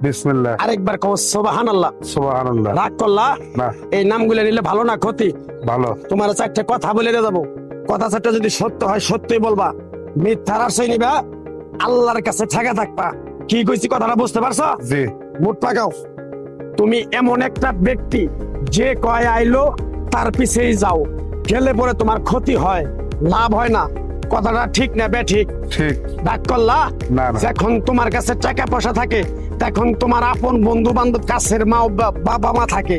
বিসমিল্লাহ। আরেকবার কও সুবহানাল্লাহ। সুবহানাল্লাহ। রাগ করলা না, এই নামগুলো নিলে ভালো না ক্ষতি? ভালো। তোমার চারটে কথা বলে দিয়ে যাবো, কথা চারটা যদি সত্য হয় সত্যই বলবা, মিথ্যার আশ্রয় নিবা, আল্লাহর কাছে ঠেকা থাকবা। কি কইছি কথাটা বুঝতে পারছো? জি। মুখ পাকাও। তুমি এমন একটা ব্যক্তি যে কয় আইলো তার পিছেই যাও, গেলে পরে তোমার ক্ষতি হয়, লাভ হয় না। কথাটা ঠিক না বে ঠিক? ঠিক। ডাক করলা না, না। যখন তোমার কাছে টাকা পয়সা থাকে তখন তোমার আপন বন্ধু বান্ধব কাছের মা বাবা মা থাকে।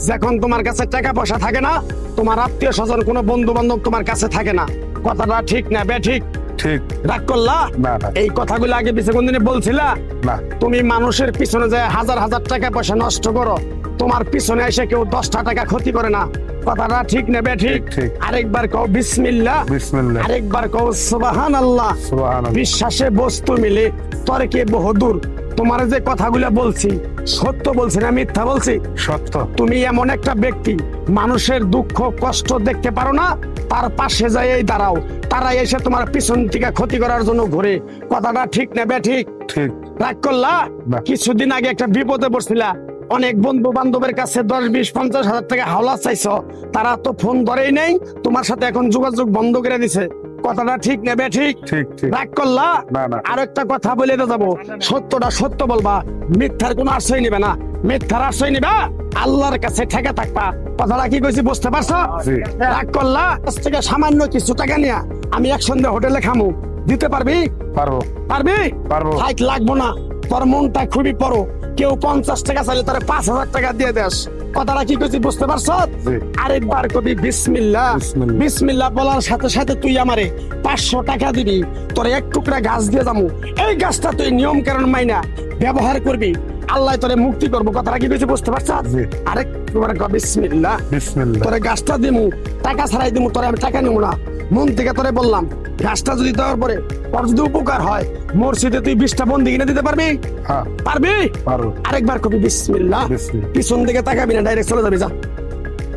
যখন তোমার কাছে টাকা পয়সা থাকে না, তোমার আত্মীয় স্বজন কোনো বন্ধু বান্ধব তোমার কাছে থাকে না। কথাটা ঠিক না বে ঠিক? ঠিক। ডাক করলা না, না। এই কথাগুলো আগে পিছে কোনদিনে বলছিলা? না। তুমি মানুষের পিছনে যায় হাজার হাজার টাকা পয়সা নষ্ট করো, তোমার পিছনে এসে কেউ 10টা টাকা ক্ষতি করে না। কথাটা ঠিক নেবে ঠিক? ঠিক। আরেকবার কও বিসমিল্লাহ। বিসমিল্লাহ। আরেকবার কও সুবহানাল্লাহ। সুবহানাল্লাহ। বিশ্বাসে বস্তু মিলে তর্কে বহুদূর। তোমার যে কথাগুলো বলছি সত্য বলছি না মিথ্যা বলছি? সত্য। তুমি এমন একটা ব্যক্তি মানুষের দুঃখ কষ্ট দেখতে পারো না, তার পাশে যাই দাঁড়াও, তারা এসে তোমার পিছন থেকে ক্ষতি করার জন্য ঘুরে। কথাটা ঠিক নেবে ঠিক? ঠিক। রাগ করলা? না। কিছুদিন আগে একটা বিপদে পড়ছিলা, অনেক বন্ধু বান্ধবের কাছে 10, 20, 50 হাজার টাকা হাওলা চাইছো, তারা তো ফোন ধরেই নেই, তোমার সাথে এখন যোগাযোগ বন্ধ করে দিছে। কথাটা ঠিক নেবে ঠিক? ঠিক। ঠিক। রাগ করলা? না, না। আর একটা কথা বলে যাবো, সত্যটা সত্য বলবা, মিথ্যার কোনো আশ্রয় নিবে না। মিথ্যার আশ্রয় নিবা, আল্লাহর কাছে ঠেকে থাকবা। কথাটা কি কইছি বুঝতে পারছো? জি। রাগ করলা? কাছ থেকে সামান্য কিছু টাকা নিয়া আমি একসঙ্গে হোটেলে খামু, দিতে পারবি? পারবো। পারবি? পারবো। হাইট লাগবো না, তোর মনটা খুবই বড়। কেউ 50 টাকা চাইলে তারা 5,000 টাকা দিয়ে দেস। কথাটা কি কইছি বুঝতে পারছ? জি। আরেকবার কবি বিসমিল্লাহ। বিসমিল্লাহ। বিসমিল্লাহ বলার সাথে সাথে তুই আমারে 500 টাকা দিবি, তোর এক টুকরা গাছ দিয়ে যাবো। এই গাছটা তুই নিয়ম কারণ মাইনা ব্যবহার করবি, আল্লাহ তোরে মুক্তি করবো। কথাটা কি কইছি বুঝতে পারছ? জি। আরেকবার কবি বিসমিল্লাহ। বিসমিল্লাহ। তোরে গাছটা দিমু, টাকা ছাড়াই দিমু, তোরে আমি টাকা নিবো না, মন থেকে তোরে বললাম। গাছটা যদি দেওয়ার পরে তোর যদি উপকার হয়, মসজিদে তুই 20টা বন্দি কিনে দিতে পারবি? হ্যাঁ, পারবি? পারবো। আরেকবার কবি বিসমিল্লাহ। বিসমিল্লাহ। পিছন দিকে তাকাবি না, ডাইরেক্ট চলে যাবি। যা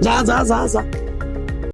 যা যা যা যা।